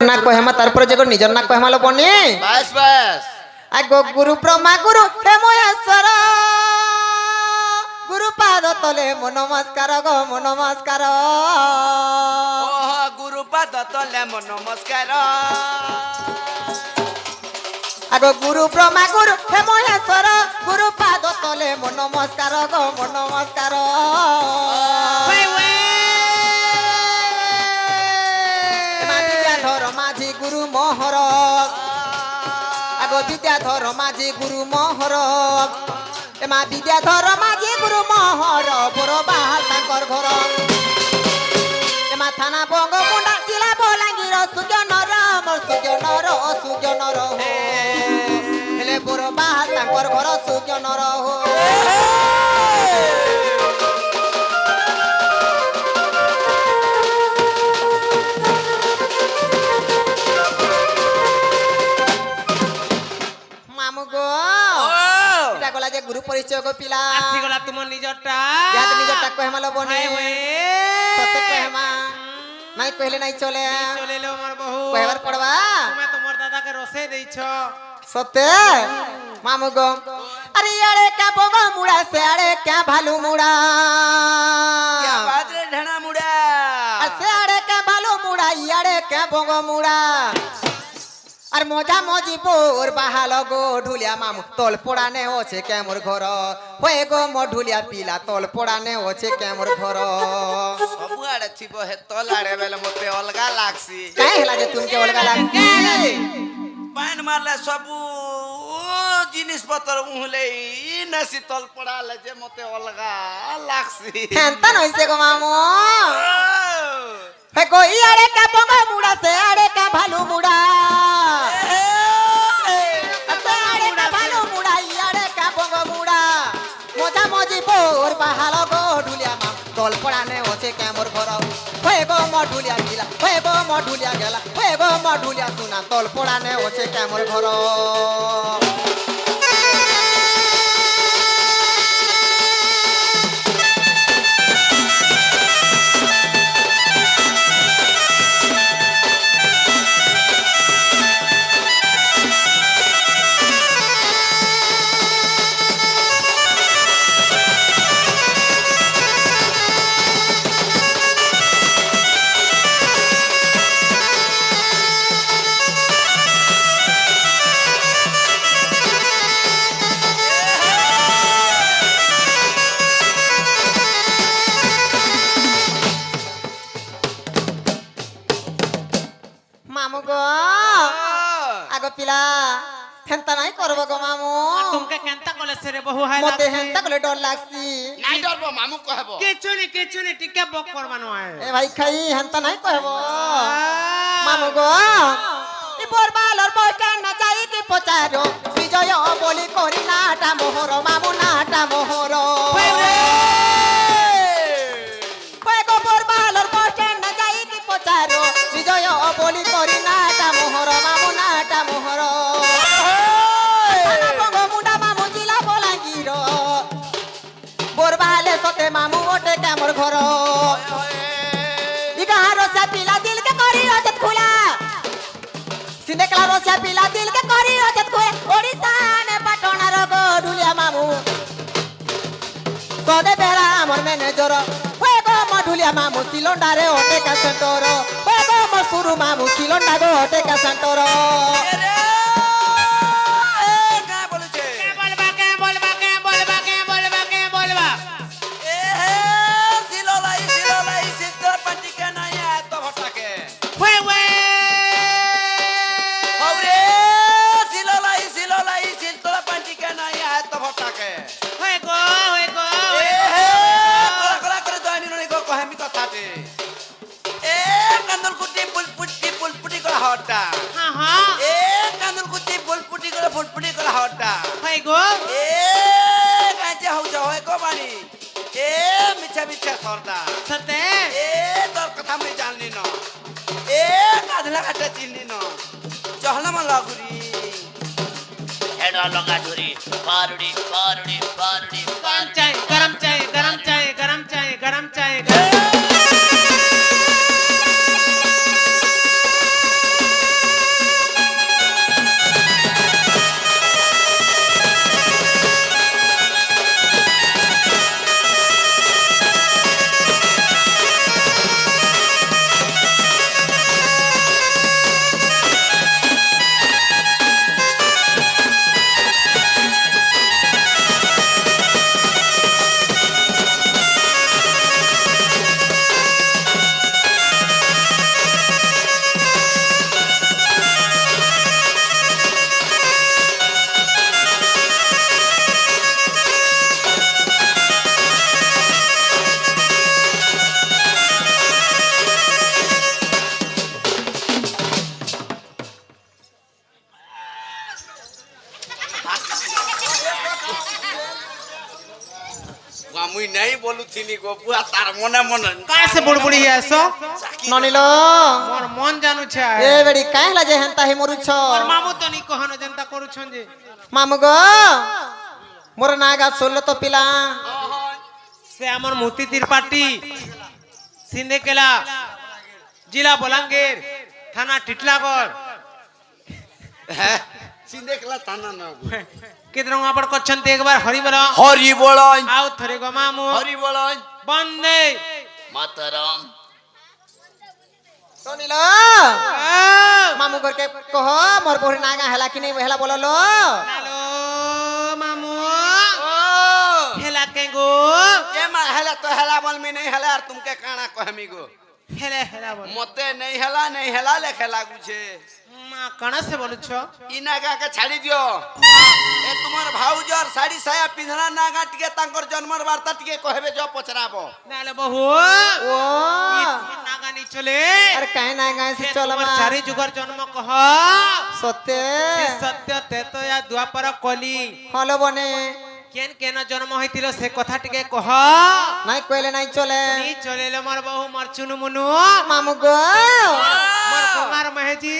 না কহেমা তারপরে যে নিজের না কহেমালো বনি বাস বাস আগো গুরু ব্রহ্মা গুরু হে মহেশ্বর গুরু পাদ তলে মন নমস্কার গো মন নমস্কার ওহ গুরু পাদ তলে মন নমস্কার আগো গুরু ব্রহ্মা গুরু হে মহেশ্বর গুরু পাদ তলে মন নমস্কার গো মন নমস্কার বিদ্যাধর মাঝি গুরু মোহর আগো বিদ্যাধর মাঝি গুরু মোহর এমা বিদ্যাধর মাঝি গুরু মোহর বড় বাহাল তাঙ্কর ঘর এমা থানা বঙ্গমুন্ডা জেলা বলাঙ্গীর সুজনর মোর সুজনর সুজনর হেলে বড় বাহাল তাঙ্কর ঘর সুজনর মামু গো এটা গলা যে গুরু পরিচয় গো পিলা আসি গলা তোমার নিজরটা ইয়াতে নিজরটা কহেমালো বনে সত্য কহেমা নাই কইলে নাই চলে চলে এলো আমার বহু কহেবার পড়বা তুমি তোমার দাদাকে রসে দেইছো সত্য মামু গো আরে আরে কা বগা মুড়া সে আরে কা ভালু মুড়া বাদ রে ঢেনা মুড়া আর সে আরে কা ভালু মুড়া ইয়ারে কা বগা মুড়া আর মজা মজি বোর বাহাল গো ঢুলিয়া মামু তল পোড়ানে ওছে কেমর ঘর হয়ে গো মো ঢুলিয়া পিলা তল পোড়ানে ওছে কেমর ঘর সবু আড়ে থিব হে তল আড়ে বেলে মতে অলগা লাগছি কাই হেলা যে তুমি অলগা লাগছি পান মারলে সবু জিনিস পত্র উহলে ই নাসি তল পড়ালে যে মতে অলগা লাগছি হেনতা নইছে গো মামু হে গো ইয়ারে কা বগা মুড়া সে আরে কা ভালু মুড়া মজা মজি বোর বাহাল গো ঢুলিয়া মাম তল পড়ানে ওছে কেমর ঘর হয়ে গো ম ঢুলিয়া গিলা হয়ে গো ম ঢুলিয়া গেলা হয়ে গো ম ঢুলিয়া সুনা তল পড়ানে ওছে কেমর ঘর মামু গো আগো পিলা হেনতা নাই করব গো মামু তুমকে কেনতা কলে সেরে বহু হাই মতে লাগছে হেনতা কলে ডর লাগছি নাই ডরবো মামু কহব কিছু নি টিকে বক করবানো আয় এ ভাই খাই হেনতা নাই কহব মামু গো ই বরবালর বইটা না যাই কি পচারো বিজয় বলি করি নাটা মোহর মামু নাটা মোহর কয় গো বরবালর বইটা না যাই কি পচারো বিজয় বলি করি নাটা মোহর মামু নাটা মোহর মুন্ডা মামু জিলা বলাঙ্গীর বরবালে সতে মামু ওটে কেমর ঘর ইগারো সে পিলা দিল কে করি অজত খুলা সিনে ক্লারো সে পিলা দিল কে করি অজত খুলা ওড়িশা নে পাটনার গো ঢুলিয়া মামু সদে বেড়া আমার ম্যানেজর হয়ে গো ম ঢুলিয়া মামু সিলন্ডারে ওটে কা সেন্টর হয়ে গো ম সুরু মামু সিলন্ডা গো ওটে কা সেন্টর মিছা সর্দা সতে এ তোর কথা আমি জানলি না এ কাঁধলা কাটা চিনলি না চহলামা লাগুরি হেডা লগা ঝুরি পারুড়ি পারুড়ি পারুড়ি গরম চাই গরম চাই গরম চাই গরম চাই গরম চাই মুই নাই বলুছিনি গো বুয়া তার মনে মনে কায় সে বুড়বুড়ি আস ননিল মোর মন জানুছে এ বেড়ি কাই হলা যে হেন্তা হি মরুছ মোর মামু তো নি কহন জনতা করুছন যে মামু গো মোর নাগা শুনল তো পিলা সে আমার মূর্তি ত্রিপাঠী সিন্ধেকেলা জেলা বলাঙ্গীর থানা টিটলাগড় হ্যাঁ সিন্ধেকেলা থানা না কেদ্র আপড় করছন্তি একবার হরি বল হরি বলন আউ থরে গো মামু হরি বলন বন্দে মাতরম ননিল মামু গরকে কহ মোর বহরি নাগা হেলা কি নাই হেলা বললো হ্যালো মামু ও হেলা কে গো এ মা হেলা তো হেলা বলমি নাই হেলা আর তুমকে কানা কহমি গো হেলা হেলা বল মতে নাই হেলা লেখে লাগুছে মা কানা সে বলছ ই নাগাকে ছাড়ি দিও এ তোমার ভাউজর শাড়ি সায়া পিন্ধনা নাগা টিকে তাঙ্কর জন্মর বার্তা টিকে কহবে জ পছরাবো নালে বহু ও নাগানি চলে আরে কাই নাই গায় সে চল মা চারি যুগর জন্ম কহ সত্যে সে সত্য তেতো ইয়া দুয়াপর কলি হলো বনে কেন কেন জন্ম হইতিল সে কথা টিকে কহ নাই কইলে নাই চলে নি চলেলে মোর বহু মোর চুনু মুনু মামু গো মোর কুমার মহেজি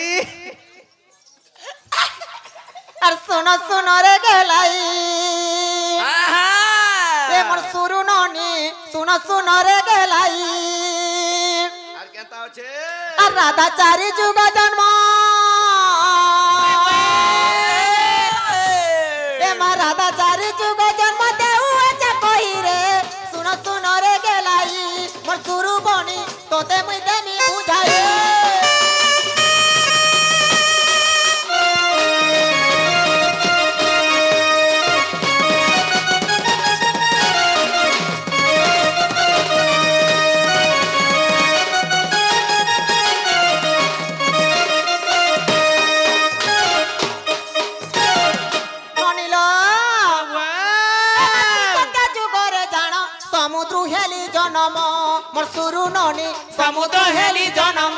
আর শোনো রে গেলাই এ মোর সুরু ননি শোনো রে গেলাই আর কেতা আছে আর রাধা চারি যুগ জন্ম এ মা রাধা চারি যুগ জন্ম দেউ আছে কই রে শোনো রে গেলাই মোর সুরু বনি তোতে মুই দেমি বুঝাই ননিল সত্যা যুগরে জাণ সমুদ্র হেলি জনম মোর সুরু ননি সমুদ্র হেলি জনম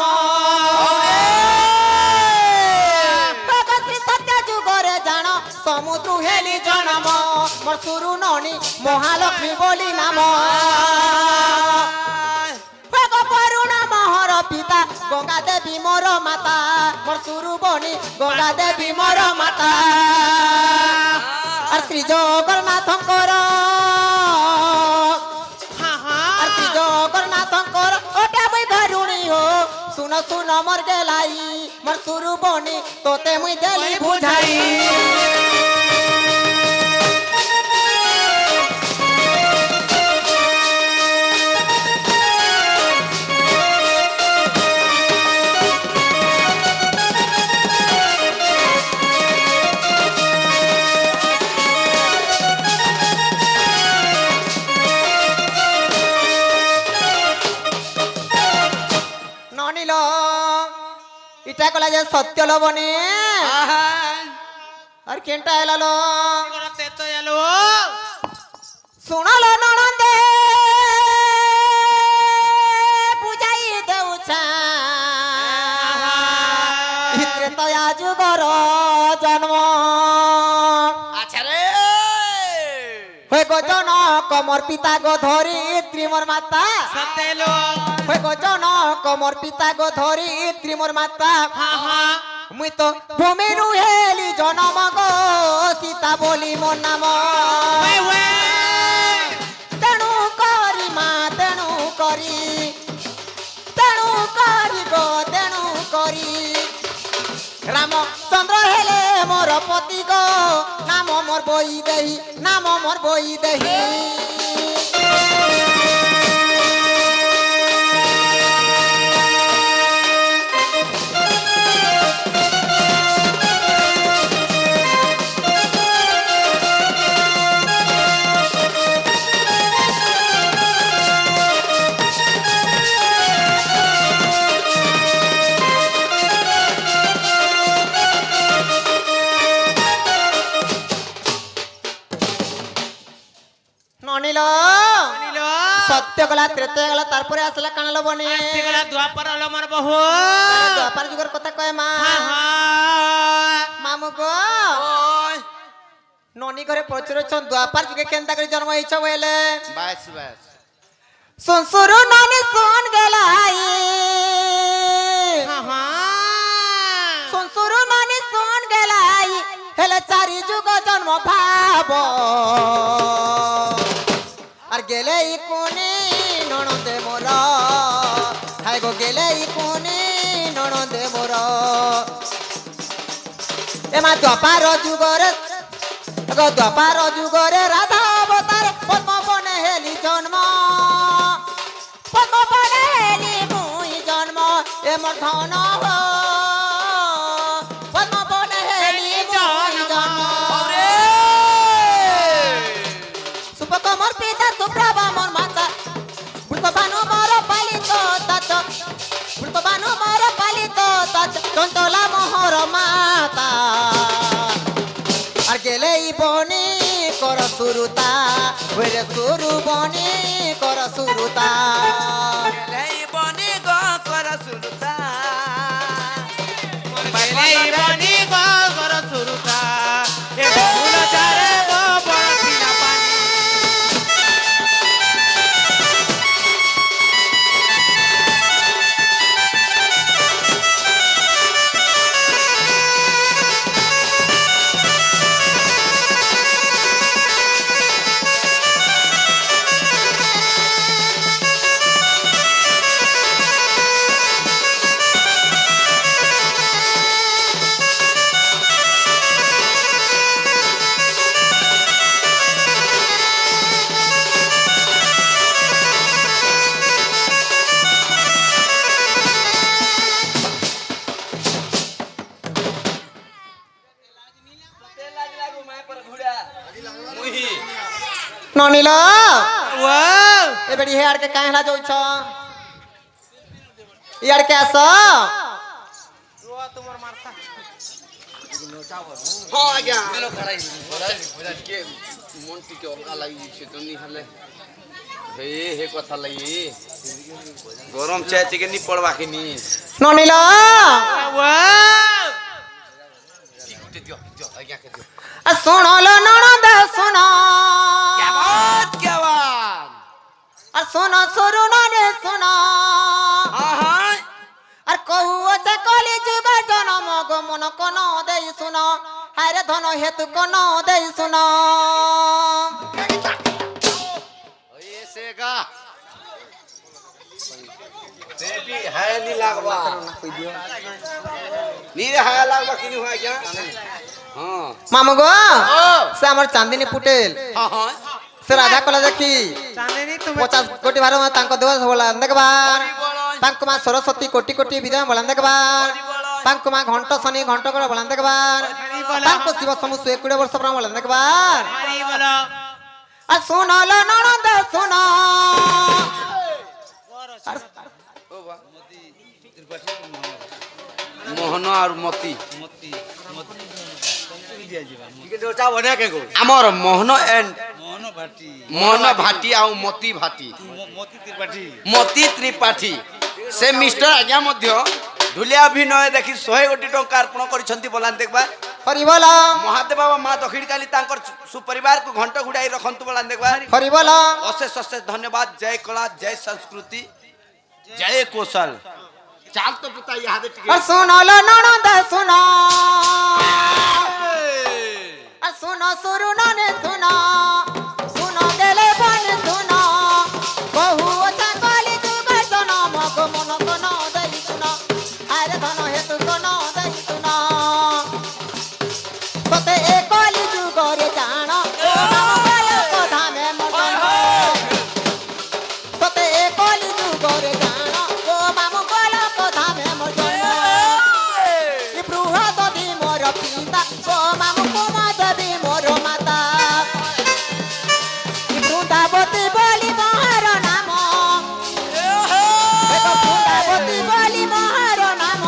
সত্যা যুগরে জাণ সমুদ্র হেলি জনম মোর সুরু ননি মহালক্ষ্মী বলি নাম করুণা মহর পিতা গঙ্গা দেবী মোর মাতা মোর সুরু বনি গঙ্গা দেবী মোর মাতা আর শ্রী জগন্নাথঙ্কর হ্যাঁ আর শ্রী হ্যাঁ জগন্নাথঙ্কর ওটা মুই ঘরুণী হো শুন মোর গেলাই মোর সুরু বনি তোতে মুই দেলি বুঝাই ননিল ইটা কলা যে সত্য লবনে আর কেনটা এলালো তেতো এলো শুনল ননন্দে বুঝাই দেউছা ত্রেতয়া যুগর জন্ম আচ্ছা রে হয়ে গো জনক মোর পিতা গো ধরি ত্রিমর মাতা সতেলো হয়ে গো জনক মোর পিতা গো ধরি ত্রিমর মাতা হ্যাঁ হ্যাঁ মুই তো ভূমিরু হেলি জনম গো সীতা বলি মোর নাম ওয়ে ওয়ে তেণু করি মা তেণু করি গো তেণু করি রামচন্দ্র হেলে মোর পতি গো নাম মোর বই দেহি ননিল নিল সত্য গলা ত্রেতয়া গলা তারপরে আসলা কানালো বনে আসিগলা দুয়াপর হলো মোর বহু দ্বাপার যুগের কথা কয় মা হ্যাঁ হ্যাঁ মামু গো ওই ননি ঘরে পচরছন দ্বাপার যুগে কেনতা করে জন্ম হইছ বলে বাস বাস শুন সুরু ননি শুন গেলাই শুন সুরু ননি শুন গেলাই হেলে চারি যুগ জন্ম ভাব আর গেলে কোনে ননদে মোর হাই গো গেলে কোনে ননদে মোর এমা দ্বাপার যুগরে দ্বাপার যুগরে রাধা অবতার পদ্মবনে হেলি জন্ম পদ্মবনে হেলি মুই জন্ম এ মোর ধন পদ্মবনে হেলি মুই জন্ম সুপক মোর পিতা সুপ্রভা মোর মাতা বৃতবানু মোর পালিত তত বৃতবানু মোর পালিত তত চঞ্চলা মোহর মাতা আর গেলেই বনি কর সুরুতা ওরে সুরু বনি কর সুরুতা এই বনি গো কর সুরতা এই বনি গো কর সুরতা এ বহুল চারে গো বড় পিনা পানি ননিল ওয়াও এ বেড়ি হে আড়কে কাহেলা যাউছ ইয়াড়কে আস রুয়া তোমার মারতা হ্যাঁ আজ্ঞা কে মন টিকে অলগা লাগিছে তো নি হলে হে হে কথা লাগি গরম চায় টিকে নি পড়বা কি নি ননিল ওয়াও টিকতে দিও দিও আজ্ঞা কে দিও শুনল ননদ শুন क्या बात আর শুন সুরু ননি শুন हाँ हाँ আর কহু যে কলি যুগ জনম গো মন কোন দেই শুন হায়রে ধন হেতু কোন দেই শুন ऐसे का सेपी है नी लागबा नी रे है लागबा किनी हुआ क्या हां মামু গো ओ সে আমার চাঁদিনী পুটেল हां हां সে রাধা কলা দেখি চাঁদনি তুমি 50 কোটি ভার তাঙ্ক দেব বলা দেখবার তাঙ্ক মা সরস্বতী কোটি কোটি বিজয় বলা দেখবার তাঙ্ক মা ঘণ্ট শনি ঘণ্ট করে বলা দেখবার তাঙ্ক শিব সমু 120 বর্ষ প্রাণ বলা দেখবার মারি বলো আর শুনল ননদ শুন ओ बा मोहन और मती आमर मोहन एंड मोहन भाटी आ मती भाटी मती त्रिपाठी से मिस्टर आज्ञा मध्य ढुलिया अभिनय देखि 100 कोटी टंका अर्पण करिसंती बोलान देखबा হরি বল महादेव बाबा माँ दक्षिण काली तांकर सुपरिवार को घंटा घुड़ाई रखंतु बोलान देखबा হরি বল अशेष अशेष धन्यवाद जय कला जय संस्कृति जय कौशल चाल तो पिता याद আর শুনল ননদ শুন আর শুন সুরু ননে শুন শুন গেলে বন শুন বহু চাকলি যুগ জনম গো মন কোন দেই শুন আরে ধন হেতু কোন দেই শুন সতে এ কলি যুগরে জান ও মামল কথা মে মতন সতে এ কলি যুগরে জান ও মামল কথা মে মতন বৃহৎ দি মোর পিতা ও মামু কুমা দেবী মোর মাতা বৃন্দাবতী বলি মহার নাম বৃন্দাবতী বলি মহার নাম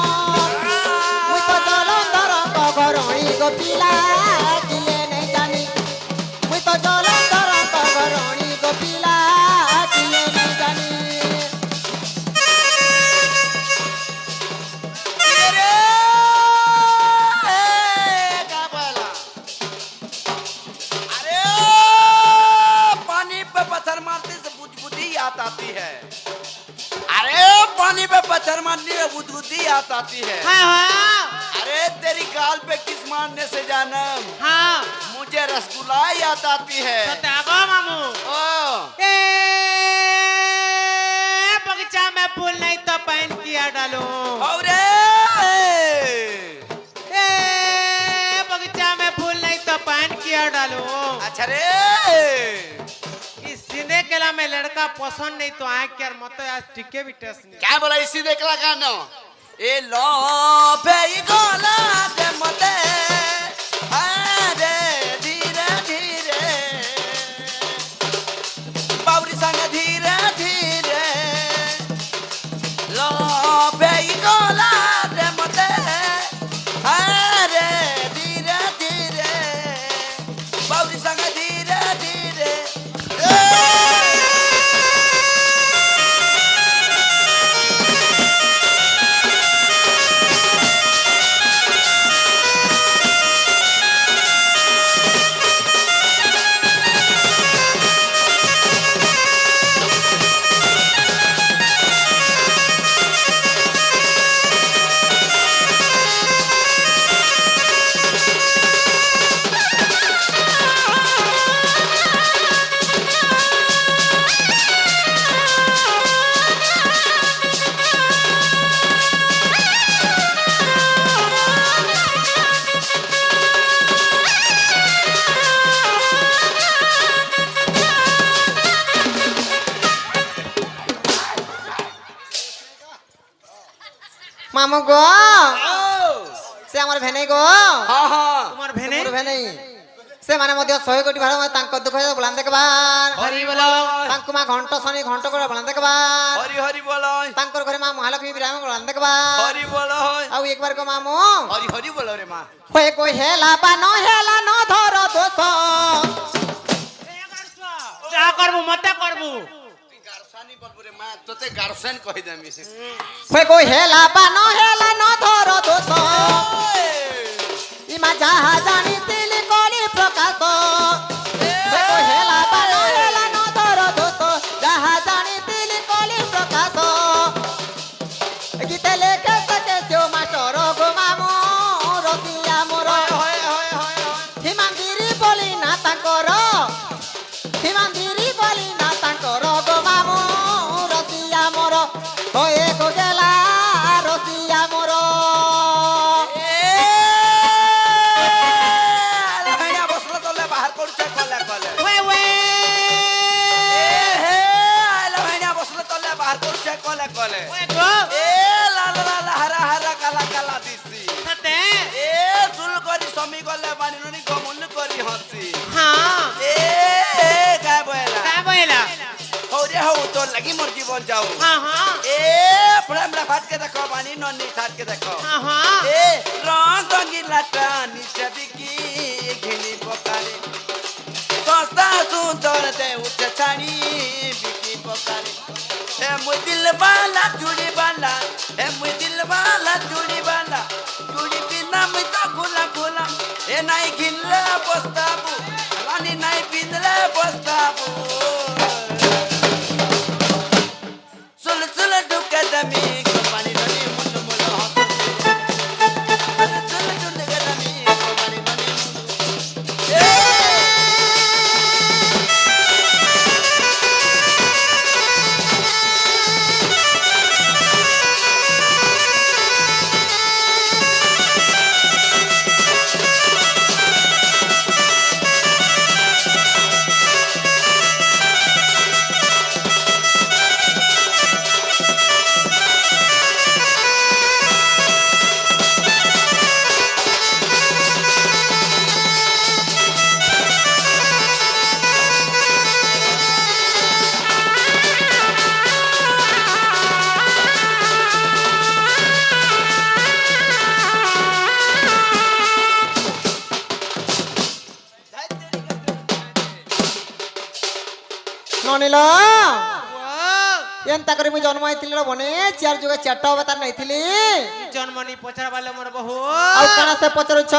মুই তো জলন্ধর কগরণী গোপিলা কিয়ে নেই জানি মুই তো জলন্ধর কগরণী গোপিলা কিয়ে নেই জানি जानने से जानम हाँ मुझे रसगुल्ला याद आती है। सत्यागो मामू ओ ए बगीचा में फूल नहीं तो पैन किया डालूं और ए बगीचा में फूल नहीं तो पैन किया डालूं अच्छा रे इस सीधे केला में लड़का पसंद नहीं तो आँख यार मत आज टिके भी टेस्ट नहीं क्या बोला इसी देखला गाना ए लो भई गोला दे मते अरे धीरे धीरे बावरी संग धीरे धीरे लो भई गोला दे मते अरे धीरे धीरे बावरी संग धीरे धीरे মামু গো সে আমার ভেনেই গো हाँ हाँ तुम्हार भेने মোর ভেনেই সে মানে মধ্যে 100 কোটি ভাড়া তাঙ্ক দুঃখ বলান দেখবার हरी बोलो তাঙ্কু মা ঘন্ট শনি ঘন্ট করে বলান দেখবার हरी हरी बोलो তাঙ্কর ঘরে মা মহালক্ষ্মী বিরাম বলান দেখবার हरी बोलो আউ একবার গো মামু हरी हरी बोलो रे माँ হয়ে কই হেলা বা ন হেলা ন ধর দোষ जा करबू मत करबू गारसानी बोल रे माँ तो ते गारसन कह देमी হয়ে কই হেলা বা ন হেলা ন ধর দোষ ইমা যাহা জানি তিলি কলি প্রকাশ হয়ে কই হেলা বা ন হেলা ন ধর দোষ যাহা জানি তিলি কলি প্রকাশ গীতে লেখে সকে সেও মাস্টর গো মামু রতিয়া মোর হিমাঙ্গিরি বলি না তাঙ্কর হিমাঙ্গিরি বলি না তাঙ্কর গো মামু রতিয়া মোর হয়ে গো গেলা রতিয়া মোর बसला तो ले बाहर कर चेक कले कले वे वे हे लहणिया बसला तो ले बाहर कर चेक कले कले वे गो ए लाल लाल हरा हरा काला काला दिसी सते ए सुल करी समी गले बानी ननी गमुल करी हसी हाँ ए काय बोला का बोला हो रे हो तो लगी मोर जीवन जाऊ हाँ हाँ ए फड़मड़ा फाट के देखो बानी ननी ठाट के देखो हाँ हाँ ए रंग रंगीला टानी छबिकी घिनी पकारे सस्ता सुंदर दे उठ छानी बिकी पकारे ए मुई दिल वाला चूड़ी वाला ए मुई दिल वाला चूड़ी वाला चूड़ी बिना मुई तो खुला खुला ए नाई घिनला बस्ताबू रानी नाई पिंदला बस्ताबू सुल सुल दुका दमी को पानी ननी मुल मुल हाथ सुल सुल दुका दमी को पानी ननी मुल ননিল ಎಂತ ಕರಿ ಮು ಜನ್ಮ ಆಯ್ತಿಲ್ಲ ಬನೆ ಚಾರ್ ಜುಗ ಚಟ್ಟ ಅವತಾರ ನೈತಿಲಿ জন্মনি পচার বালে মোর বহু ଆଉ କାଣା ସେ ପଚାରୁଛ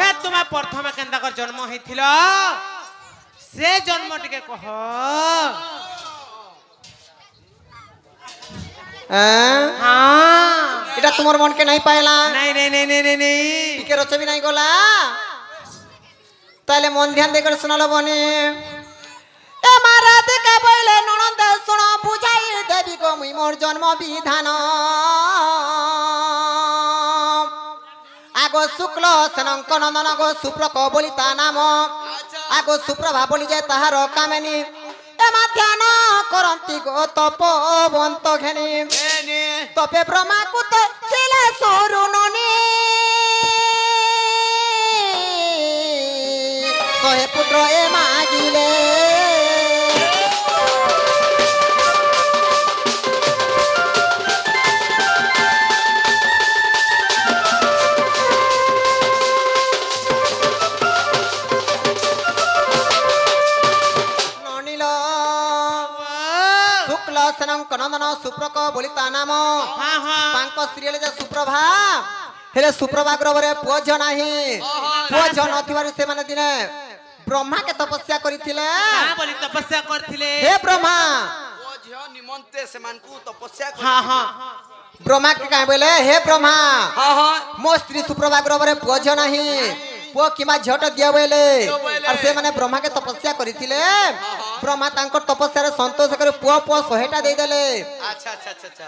হে তুমি প্রথমে কেনতা কর জন্ম হইছিল সে জন্ম টিকে কহ এটা তোমার মনকে নাই পাইলা নাই নাই নাই নাই নাই নাই টিকে রচবি নাই গলা তাহলে মন ধ্যান দিয়ে করে শোনালো বনে এ মারা দেখে বইলে ননন্দ শুন বুঝাই দেবী গো মুই মোর জন্ম বিধান আগো শুক্ল সেনঙ্ক নন্দন গো সুপ্রক বলি তা নাম আগো সুপ্রভা বলি যে তাহার কামেনি এমা ধ্যান করন্তি গো তপবন্ত ঘেনি তপে ব্রহ্মা কুত ছিলে সরুণনি সহে পুত্র এ মাগিলে নন্দন সুপ্রক বলি তা নাম তাଙ୍କ ସ୍ତ୍ରୀ ହେଲେ ଯେ ସୁପ୍ରଭା ହେଲେ ସୁପ୍ରଭା ଗ୍ରହରେ ପୁଅ ଝିଅ ନାହିଁ ପୁଅ ଝିଅ ନଥିବାରୁ ସେମାନେ ଦିନେ ବ୍ରହ୍ମାକେ ତପସ୍ୟା କରିଥିଲେ ବୋଲି ତପସ୍ୟା କରିଥିଲେ ହେ ବ୍ରହ୍ମା ପୁଅ ଝିଅ ନିମନ୍ତେ ସେମାନଙ୍କୁ ତପସ୍ୟା ହଁ ହଁ ବ୍ରହ୍ମା କେ କାହିଁ ବୋଇଲେ ହେ ବ୍ରହ୍ମା ହଁ ହଁ ମୋ ସ୍ତ୍ରୀ ସୁପ୍ରଭା ଗ୍ରହରେ ପୁଅ ଝିଅ ନାହିଁ ପୁଅ କିମ୍ବା ଝିଅଟା ଦିଅ ବୋଇଲେ ଆଉ ସେମାନେ ବ୍ରହ୍ମାକେ ତପସ୍ୟା କରିଥିଲେ ବ୍ରହ୍ମା ତାଙ୍କ ତପସ୍ୟାରେ ସନ୍ତୋଷ କରି ପୁଅ ପୁଅ 100ଟା ଦେଇଦେଲେ ଆଚ୍ଛା ଆଚ୍ଛା ଆଚ୍ଛା ଆଚ୍ଛା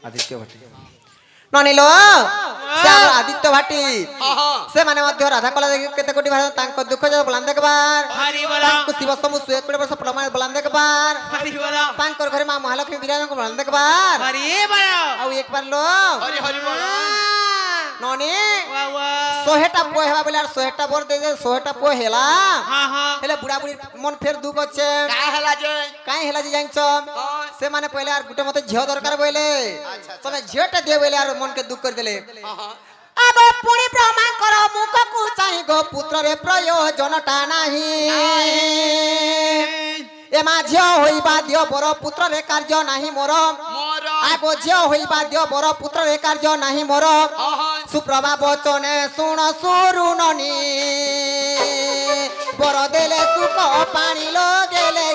ଆଦିତ୍ୟ ଭାଟି ନନିଲ ସେ ଆମର ଆଦିତ୍ୟ ଭାଟି ହଁ ହଁ ସେମାନେ ମଧ୍ୟ ରାଧା କଲା କେତେ କୋଟି ଭାଇ ତାଙ୍କ ଦୁଃଖ ଯାକ ବଲାନ ଦେଖବାର ହରି ବୋଲ ତାଙ୍କୁ ଶିବ ସମୁ 120 ବର୍ଷ ପ୍ରମାଣ ବଲାନ ଦେଖବାର ହରି ବୋଲ ତାଙ୍କର ଘରେ ମା ମହାଲକ୍ଷ୍ମୀ ବିରାଜଙ୍କ ବଲାନ ଦେଖବାର ହରି ବୋଲ ଆଉ ଏକ ବାର लो ହରି ହରି ବୋଲ ନନି वा वा 100ଟା ପୁଅ ହେବା ବୋଲେ 100ଟା ବର ଦେଇ 100ଟା ପୁଅ ହେଲା ହଁ ହଁ ହେଲେ ବୁଢା ବୁଢୀ ମନ ଫେର ଦୁଃଖ ଅଛି କାହା ହେଲା ଯେ କାଇଁ ହେଲା ଯେ ଜାଣିଛ ହଁ ସେମାନେ ପहिले আর গুটে মতে ঝিও দরকার বইলে তুমি ঝিওটা দিয়ে বইলে আর মনকে দুঃখ করে দিলে ହଁ ହଁ আগো পুনি ব্রহ্মাঙ্কর মুখকু চাহি গো পুত্ররে প্রয়োজনটা নাহি এমা ঝিও হইবা দিও বড় পুত্ররে কার্য নাহি মোর ମୋର আগো ঝিও হইবা দিও বড় পুত্ররে কার্য নাহি মোর ହଁ ହଁ সুপ্রভা বচনে শুণ সুরুণনি বড় দেলে সুখ পানি লগেলে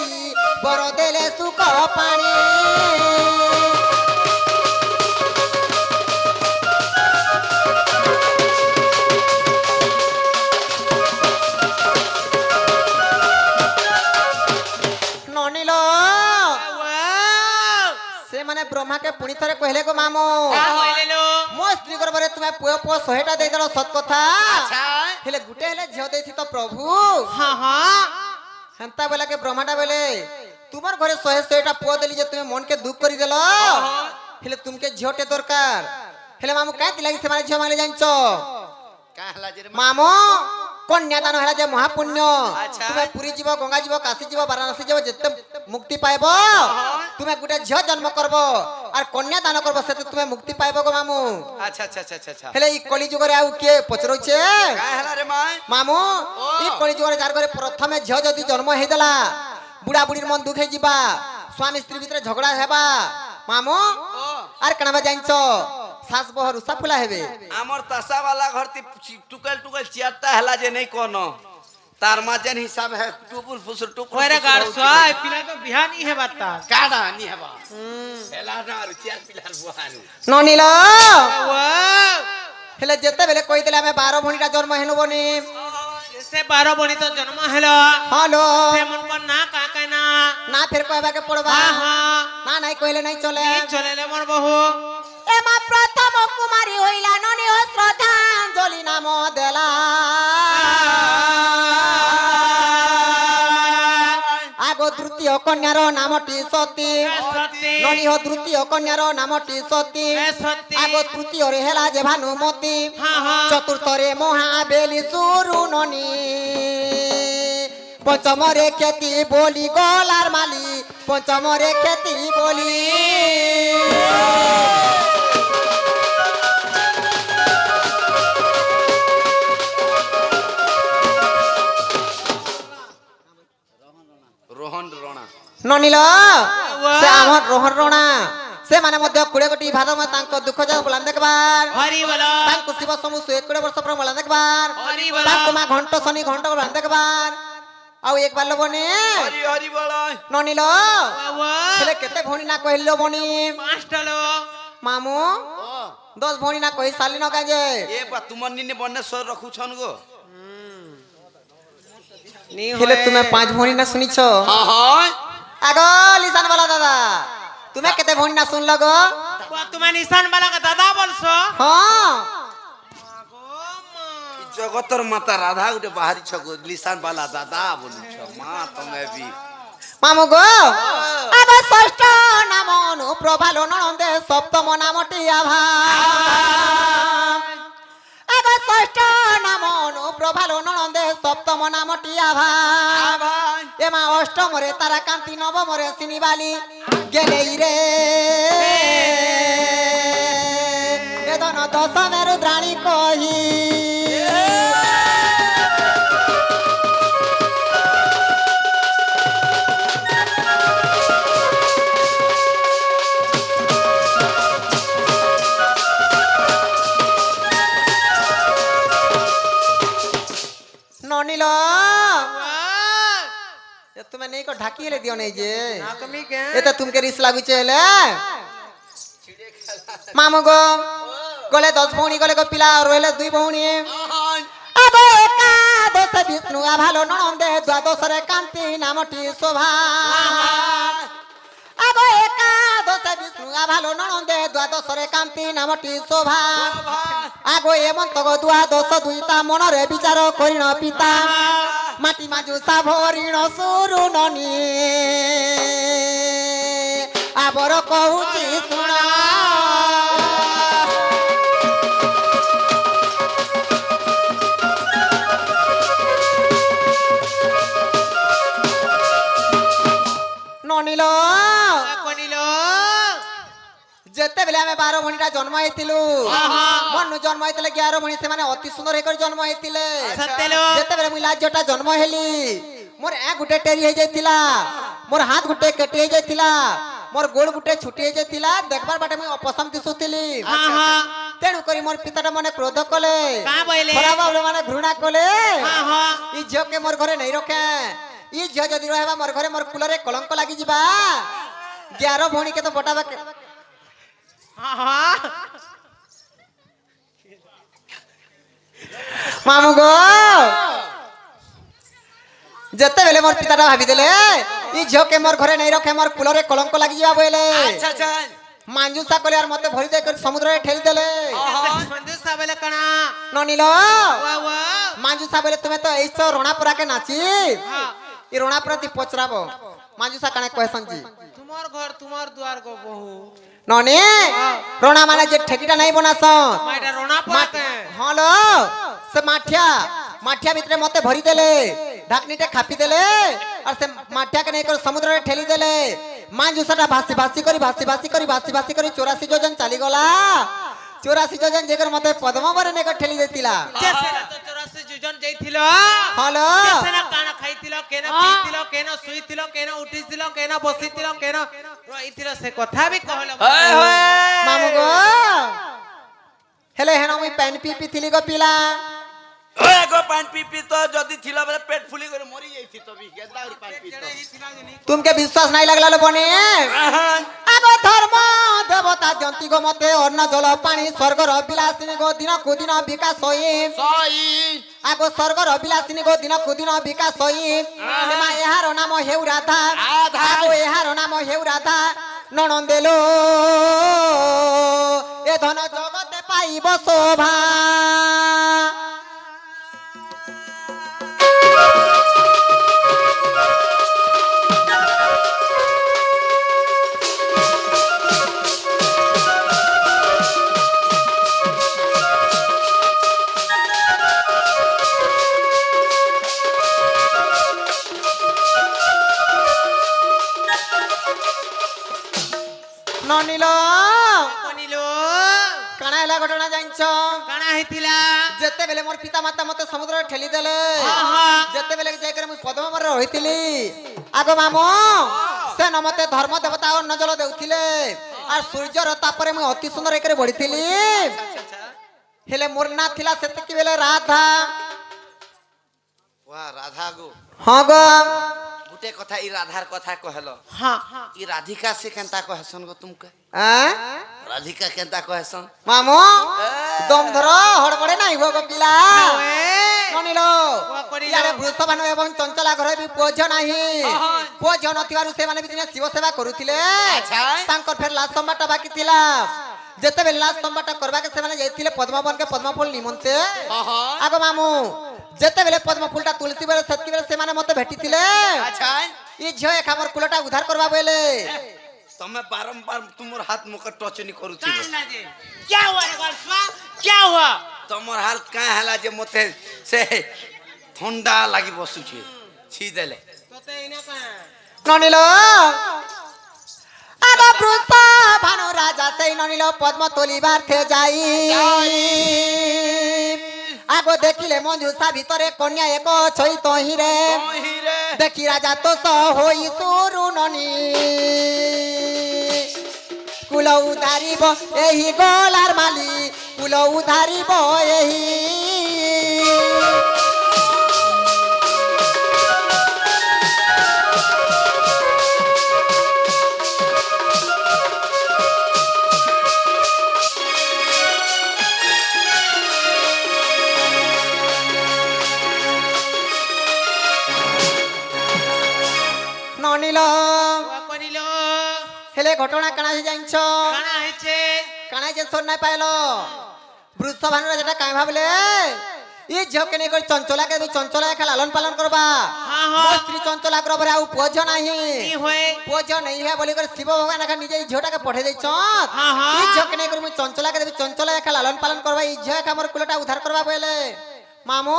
বড় দেলে সুখ পানি ননিল সে মানে ব্রহ্মাকে পুনি থরে কহিলে গো মামু মো স্ত্রী গর্ভরে তুমি পুয় পুয় 100টা দেই দেল সত কথা ଆଚ୍ଛା হেলে গুটে হেলে ঝিও দেইছি তো প্রভু ହଁ ହଁ হেন্তা বেলা কে ব্রহ্মাটা বেলে তোমার ঘরে 100টা পুয় দেলি যে তুমি মনকে দুঃখ করি দেল হেলে তুমকে ঝিওটে দরকার হেলে মামু কাই লাগি সে মানে ঝিও মাইলে জানছ କାହା ହେଲା ଯେ ରେ মামু কন্যাদান হেলা যে মহাপুণ্য আচ্ছা। তুমি পুরী যাব গঙ্গা যাব কাশী যাব বারাণসী যাব যেতে মুক্তি পাইব তুমি গুটে ঝিও জন্ম করব আর কন্যাদান করব সেতে তুমি মুক্তি পাইব গো মামু ଆଚ୍ଛା ଆଚ୍ଛା ଆଚ୍ଛା ଆଚ୍ଛା হেলে এই কলি যুগরে আউ কে পচরইছে କାହା ହେଲା ରେ ମା মামু এই কলি যুগরে যার ঘরে প্রথমে ঝিও যদি জন্ম হইদেলা বুড়া বুড়ির মন দুঃখ হইଯିবা স্বামী স্ত্রী ভিতরে ঝগড়া হেবা মামু ଓ আর কেনাবা জানছ শাস বহর উষা ফুলা হেবে ଆମର ତାସା ବାଲା ଘର ଟୁକେଲ ଟୁକେଲ ଚିଆରଟା ହେଲା ଯେ ନେଇ କୋନ ତାର ମା ଯେନ ହିସାବ ହେ ଟୁପୁଲ ଫୁସୁର ଟୁପୁଲ ওরে গার সোয় পিলা তো বিহানি হে বাতা କାଢା ନି ହେବା ହେଲା ନା ଚିଆର ପିଲାର ବୁହାନି ননিল ওয়া হেলে যেতে বেলে কইদেলে আমি 12 ভণিটা জন্ম হেনু বনি সে 12 বনি তো জন্ম হলো হলো সে মন কর না কাকা না না ফের কইবাকে পড়বা হ্যাঁ হ্যাঁ না নাই কইলে নাই চলে চলে মোর বহু এমা প্রথম কুমারী হইলা ননি ও শ্রদ্ধাঞ্জলি নাম দেলা আগো তৃতীয় কন্যার নামটি সতী সত্যি ননি ও তৃতীয় কন্যার নামটি সতী সত্যি আগো তৃতীয়রে হেলা যে ভানুমতি হ্যাঁ হ্যাঁ চতুর্থরে মহাবেলি সুরুননি পঞ্চমরে খ্যাতি বলি গলার মালি পঞ্চমরে খ্যাতি বলি ରୋହନ ରଣା ননিল সে আমার রোহন রোনা সে মানে মধ্য 20 কোটি ভাদ তাঙ্ক দুঃখ যাক বলান দেখবার হরি বল তাঙ্ক শিব সমু 120 বর্ষ পর বলান দেখবার হরি বল তাঙ্ক মা ঘণ্ট শনি ঘণ্ট বলান দেখবার ଆଉ ଏକ ବାର ବନି হরি হরি বল ননিল বাবা ହେଲେ କେତେ ଭଉଣୀ ନା କହିଲ ବନି পাঁচটা লো ମାମୁ 10 ଭଉଣୀ ନା କହି ସାରିନ କାଜେ এ বা তোমার নিনে বন্নেশ্বর রখুছন গো নি ହେଲେ ତୁମେ 5 ଭଉଣୀ ନା শুনিছ হ্যাঁ হ্যাঁ আগ লিসান বালা দাদা তুমি কেতে ভଉଣୀ না শুনল গো তুমি নিশান বালা কা দাদা বলছো হ্যাঁ জগতর মাতা রাধা গোটে বাহারিছ গো লিসান বালা দাদা বলিছ মা তুমি বি মামু গো আগ ষষ্ঠ নাম অনুপ্রভালো নন্দে সপ্তম নামটি আভা আগ ষষ্ঠ নাম অনুপ্রভালো নন্দে সপ্তম নামটি আভা এমা অষ্টমরে তারা কান্তি নবমরে সিনিবালি গেলেই রে বেদন দশমের দ্রাণী কহি ননিল তুমি নেই কো ঢাকি হেলে দিও নেই যে তুমি কে এতে তুমকে রিস লাগুছে হেলে মামু গো গলে 10 ভଉଣୀ গলে গো পিলা রইলে 2 ভଉଣୀ আবে একাদশ বিষ্ণু ভালো নন্দে দ্বাদশরে কান্তি নামটি শোভা আবে একাদশ বিষ্ণু ভালো নন্দে দ্বাদশরে কান্তি নামটি শোভা আগো এমন্ত গো দ্বাদশ দুইতা মনরে বিচার করিন পিতা মাটি মাজু সাভরিণ সুরু ননি আবর কহুছি শুণ ননিল কোনিল যেতেবেলে আমি 12 ভଉଣୀଟା জন্ମ ହେଇଥିଲୁ ମନୁ ଜନ୍ମ ହେଇଥିଲେ 11 ଭଉଣୀ ସେମାନେ ଅତି ସୁନ୍ଦର ହେଇକରି ଜନ୍ମ ହେଇଥିଲେ ସତେଲୋ ଯେତେବେଳେ ମୁଁ ଲାଜଟା ଜନ୍ମ ହେଲି ମୋର ଏ ଗୁଟେ ଟେରି ହେଇ ଯାଇଥିଲା ମୋର ହାତ ଗୁଟେ କେଟି ହେଇ ଯାଇଥିଲା ମୋର ଗୋଡ଼ ଗୁଟେ ଛୁଟି ହେଇ ଯାଇଥିଲା ଦେଖବାର ବାଟେ ମୁଁ ଅପସମ ଦିଶୁଥିଲି ତେଣୁ କରି ମୋର ପିତାଟା ମନେ କ୍ରୋଧ କଲେ କା ବଇଲେ ଖରାପ ମାନେ ଘୃଣା କଲେ ହଁ ଇ ଝିଅକେ ମୋର ଘରେ ନେଇ ରଖେ ଇ ଝିଅ ଯଦି ରହିବା ମୋର ଘରେ ମୋର କୁଲରେ କଳଙ୍କ ଲାଗି ଯିବା 11 ଭଉଣୀ କେ ତ ବଟାବା ହଁ মামু গো যেতেবেলে মোর পিতাটা ভাবিদেলে ই ঝিওকে মোর ঘরে নেই রখে মোর কুলরে কলঙ্ক লাগি যাবা বইলে আচ্ছা আচ্ছা মাঞ্জুসা কলে আর মতে ভরি দেই করে সমুদ্রে ঠেলি দেলে বন্ধু সাবেলে কণা ননিল ওয়া ওয়া মাঞ্জুসা বলে তুমি তো এইছো রণাপুরাকে নাচি ই রণাপুরাতি পচরাবো মাঞ্জুসা কানে কহেছন জি তোমার ঘর তোমার দুয়ার গো বহু ননি রণা মানে যে ঠেকিটা নাই বনাছন মাইটা রোনা পাকে হলো সে মাঠিয়া মাঠিয়া ভিতরে মতে ভরি দেলে ঢাকনিতে খাপি দেলে আর সে মাঠিয়া কে নেই করে সমুদ্রে ঠেলি দেলে মাঞ্জুসাটা ভাসি ভাসি করি 84 যোজন চালি গলা 84 যোজন যেকর মতে পদ্মবরে নেই করে ঠেলি দেতিলা যেসেনা তো 84 যোজন যাইছিল হলো যেসেনা কানা খাইছিল কেন পিছিল কেন শুইছিল কেন উঠিছিল কেন বসিছিল কেন রইছিল সে কথা বি কহলো মামু গো হেলে হেন মুই পানি পি থিলি গো পিলা ওই গো পান পিপি তো যদি ছিল বলে পেট ফুলি করে মরি যাইছি তো বি গেদা আর পান পি তো तुमके विश्वास नहीं लगला लो बने आगो धर्म देवता जंती गो मते अन्न जल पानी स्वर्ग र विलासिनी गो दिन को दिन विकास होई সই आगो स्वर्ग र विलासिनी गो दिन को दिन विकास होई एमा एहार नाम हेउ राधा आगो एहार नाम हेउ राधा ननंदेलो ए धन जगते पाइब शोभा ননিল কোনিল কানা হেলা ঘটনা জানছ কানা হইতিলা যেতেবেলে মোর পিতা মাতা মতে সমুদ্রে ঠেলি দেলে যেতেবেলে যাই করে মুই পদ্মবরে রহিতিলি আগো মামু সে নমতে ধর্ম দেবতা অন্ন জল দেউଥିଲେ আর সূর্যর তাপরে মুই অতি সুন্দর একরে বড়িতিলি হেলে মোর না থিলা সেতকি বেলে রাধা ওয়া রাধা গো হ্যাঁ গো গুটে কথা ই রাধার কথা কহেল হ্যাঁ ই রাধিকা সে কেনতা কহেছন গো তুমকে রাধিকা কেনতা কহেছন মামু দম ধর হড়বড়ে নাই গো পিলা ননিল ইয়ারে বୃଷଭାନୁ ଏବଂ ଚଞ୍ଚଲା ଘରେ ବି ପୁଅ ଝିଅ ନାହିଁ ପୁଅ ଝିଅ ନଥିବାରୁ ସେମାନେ ବି ଦିନେ ଶିବ ସେବା କରୁଥିଲେ ତାଙ୍କର ଫେର ଲାଷ୍ଟ ସମ୍ବାରଟା ବାକି ଥିଲା ଯେତେବେଳେ ଲାଷ୍ଟ ସମ୍ବାରଟା କରବାକେ ସେମାନେ ଯାଇଥିଲେ ପଦ୍ମବନକେ ପଦ୍ମଫୁଲ ନିମନ୍ତେ ଆଗ ମାମୁ ଯେତେବେଳେ ପଦ୍ମଫୁଲଟା ତୁଳସୀ ବେଳେ ସେତିକିବେଳେ ସେମାନେ ମତେ ଭେଟିଥିଲେ আচ্ছা ଇ ଝିଅ ଏକ ଆମର କୁଲଟା ଉଦ୍ଧାର କରବା ବୋଇଲେ তুমি বারম্বার তোমার হাত মুখ টচনি করুছি क्या हुआ रे गलफा क्या हुआ তোমার হাল কাঁ হেলা যে মতে সে ঠন্ডা লাগি বসুছে ছি দেলে তোতে ইনা का ননিল আবা বৃষভানু রাজা সেই ননিল পদ্ম তোলিবার থে যাই আগো দেখিলে মঞ্জুষা ভিতরে কন্যা এক ছই তহিরে দেখি রাজা তো হই সুরু ননি কুল উধারিব এই গলার মালি কুল উধারিব এই ননিল हुआ करिलो হেলে ঘটনা কানা হয়ে যাইছ काना हेचे কানা যে শোন নাই পাইল বৃষভানু রাজাটা কাই ভাবলে ই ঝিওকে নেই করে চঞ্চলাকে দেবি চঞ্চলা একা লালন পালন করবা हाँ ମୋ हाँ স্ত্রী চঞ্চলা গ্রহরে আউ পুଅ ঝিও ନାହିଁ की होए পুଅ ঝিও নেই হয়ে বলি করে শিব ভগবান একা নিজে এই ঝিওটাকে পঠাই দেইছ हाँ हाँ ই ঝিওকে নেই করে মুই চঞ্চলাকে দেবি চঞ্চলা একা লালন পালন করবা ই ঝিও একা আমার কুলটা উদ্ধার করবা বলে মামু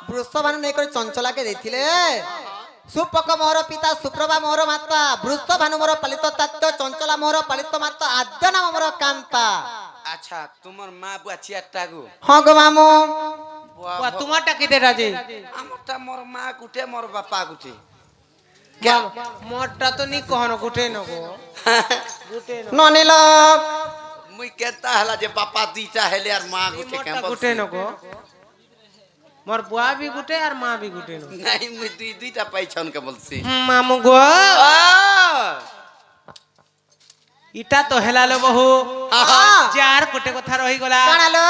বৃষভানু নেই করে চঞ্চলাকে ଦେଇଥିଲେ সুপক মোর পিতা সুপ্রভা মোর মাতা বৃষভানু মোর পালিত তাত্য চঞ্চলা মোর পালিত মাতা আদ্য নাম মোর কান্তা আচ্ছা তোমার মা বুয়া চিয়ারটা গো হ্যাঁ গো মামু हुआ तुम्हारटा किते राजे আমারটা মোর মা গুটে মোর বাপা গুটে मोरटा तो नी कहनो गुटे नको गुटे नको ননিল মুই কেতা হেলা যে বাপা দুইটা হেলে আর মা গুটে मोरटा কেমন गुटे नको मोर बुआ भी गुटे और मां भी गुटे नको নাই মুই দুইটা পাইছন কে বলছি मामू गो इटा तो हेलालो बहु जार गुटे कथा रही गला কানালো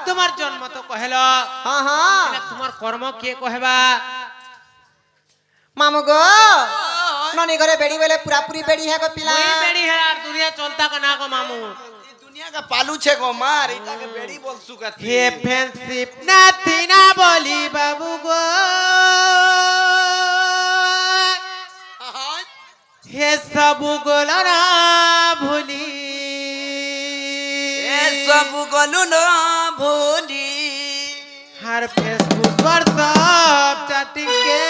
तुम्हार जन्म तो कहलो হ্যাঁ হ্যাঁ तुम्हार कर्म के कहबा মামু গো ননি ঘরে বেড়ি বলে পুরাপুরি বেড়ি হ্যাঁ গো পিলা मुई बेड़ी है यार दुनिया चलता का ना को मामू দুনিয়া কা পালু ছে গো মার এটাকে বেড়ি বলছু কাতি हे फ्रेंडशिप नाथी ना बोली बाबू गो हे सब गोला ना भूली এ সব গলু না ভুলি हर फेसबुक पर सब चैटिंग के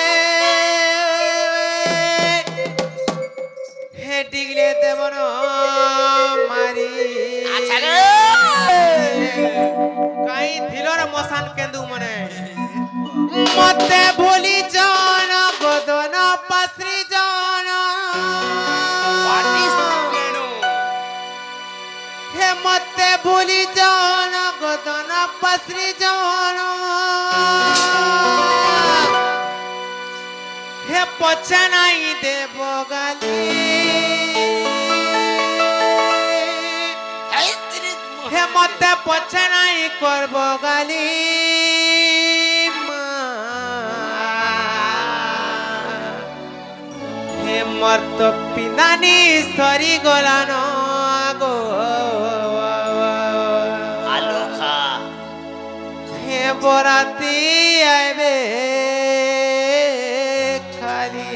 हे डिगले देवनो मारी আচ্ছা রে काई थिलोर मसान केंदु मने मते भूली जान गोदन पसरी जान হোয়াট ইজ বেণু हे मते भूली जान गोदन पसरी जान हे पचनाई देव गाली এই তিরি হে মতে পছনাই করব গালি হে মর্ত পিনানি সরি গলান গো আলু খা হে বরাতি আইবে খালি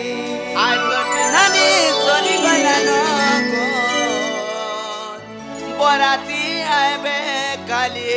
নানি সরি গলানো গো বরাতি আইবে কালি